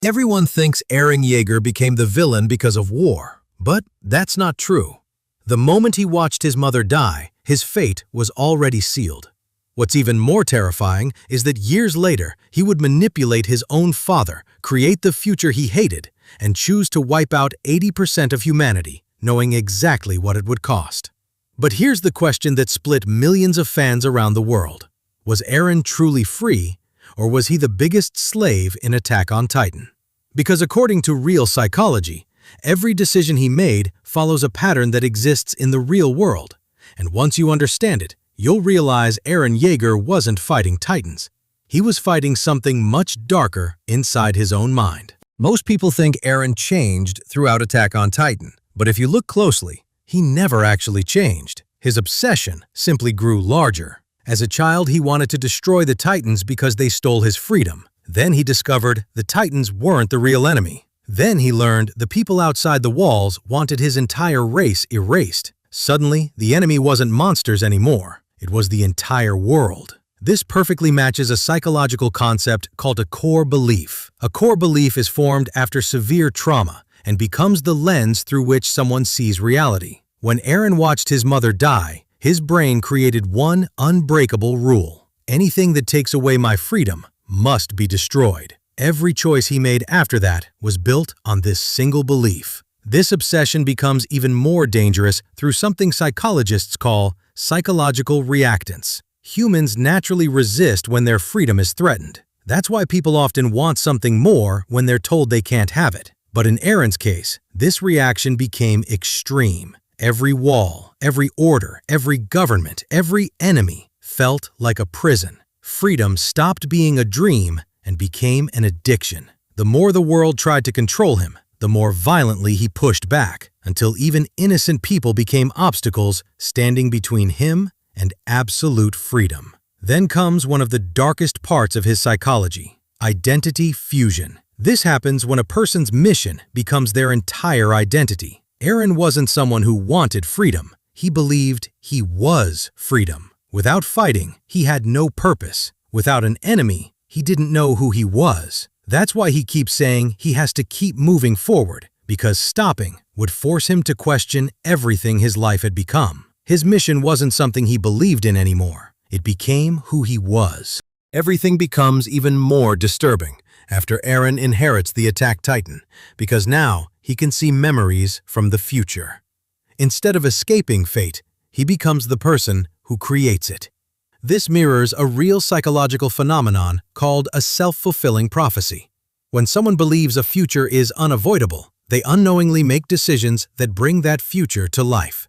Everyone thinks Eren Yeager became the villain because of war, but that's not true. The moment he watched his mother die, his fate was already sealed. What's even more terrifying is that years later, he would manipulate his own father, create the future he hated, and choose to wipe out 80% of humanity, knowing exactly what it would cost. But here's the question that split millions of fans around the world. Was Eren truly free, or was he the biggest slave in Attack on Titan? Because according to real psychology, every decision he made follows a pattern that exists in the real world. And once you understand it, you'll realize Eren Yeager wasn't fighting Titans. He was fighting something much darker inside his own mind. Most people think Eren changed throughout Attack on Titan, but if you look closely, he never actually changed. His obsession simply grew larger. As a child, he wanted to destroy the Titans because they stole his freedom. Then he discovered the Titans weren't the real enemy. Then he learned the people outside the walls wanted his entire race erased. Suddenly, the enemy wasn't monsters anymore. It was the entire world. This perfectly matches a psychological concept called a core belief. A core belief is formed after severe trauma and becomes the lens through which someone sees reality. When Eren watched his mother die, his brain created one unbreakable rule. Anything that takes away my freedom must be destroyed. Every choice he made after that was built on this single belief. This obsession becomes even more dangerous through something psychologists call psychological reactance. Humans naturally resist when their freedom is threatened. That's why people often want something more when they're told they can't have it. But in Eren's case, this reaction became extreme. Every wall, every order, every government, every enemy felt like a prison. Freedom stopped being a dream and became an addiction. The more the world tried to control him, the more violently he pushed back, until even innocent people became obstacles standing between him and absolute freedom. Then comes one of the darkest parts of his psychology: identity fusion. This happens when a person's mission becomes their entire identity. Eren wasn't someone who wanted freedom. He believed he was freedom. Without fighting, he had no purpose. Without an enemy, he didn't know who he was. That's why he keeps saying he has to keep moving forward, because stopping would force him to question everything his life had become. His mission wasn't something he believed in anymore. It became who he was. Everything becomes even more disturbing after Eren inherits the Attack Titan, because now he can see memories from the future. Instead of escaping fate, he becomes the person who creates it. This mirrors a real psychological phenomenon called a self-fulfilling prophecy. When someone believes a future is unavoidable, they unknowingly make decisions that bring that future to life.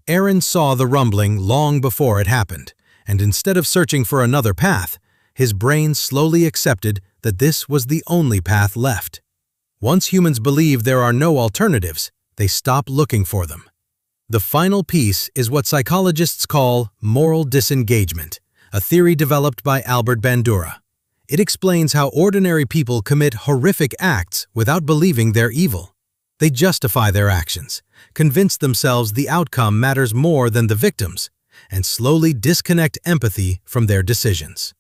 Eren saw the rumbling long before it happened, and instead of searching for another path, his brain slowly accepted that this was the only path left. Once humans believe there are no alternatives, they stop looking for them. The final piece is what psychologists call moral disengagement, a theory developed by Albert Bandura. It explains how ordinary people commit horrific acts without believing they're evil. They justify their actions, convince themselves the outcome matters more than the victims, and slowly disconnect empathy from their decisions.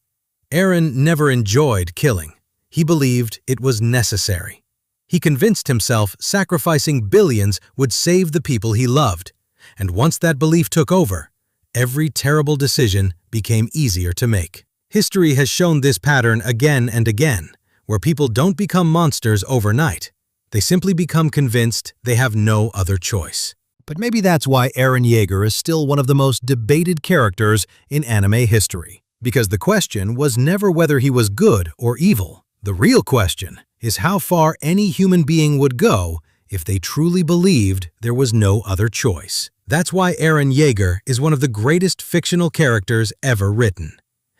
Eren never enjoyed killing. He believed it was necessary. He convinced himself sacrificing billions would save the people he loved. And once that belief took over, every terrible decision became easier to make. History has shown this pattern again and again, where people don't become monsters overnight. They simply become convinced they have no other choice. But maybe that's why Eren Yeager is still one of the most debated characters in anime history. Because the question was never whether he was good or evil. The real question is how far any human being would go if they truly believed there was no other choice. That's why Eren Yeager is one of the greatest fictional characters ever written.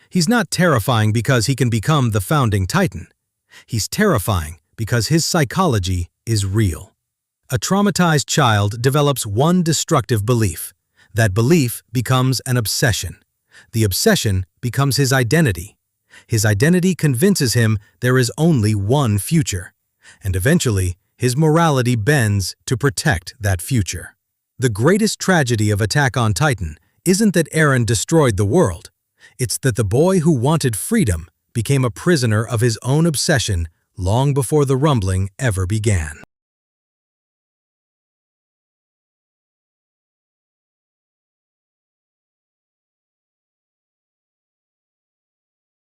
He's not terrifying because he can become the founding Titan. He's terrifying because his psychology is real. A traumatized child develops one destructive belief. That belief becomes an obsession. The obsession becomes his identity. His identity convinces him there is only one future. And eventually, his morality bends to protect that future. The greatest tragedy of Attack on Titan isn't that Eren destroyed the world. It's that the boy who wanted freedom became a prisoner of his own obsession long before the rumbling ever began.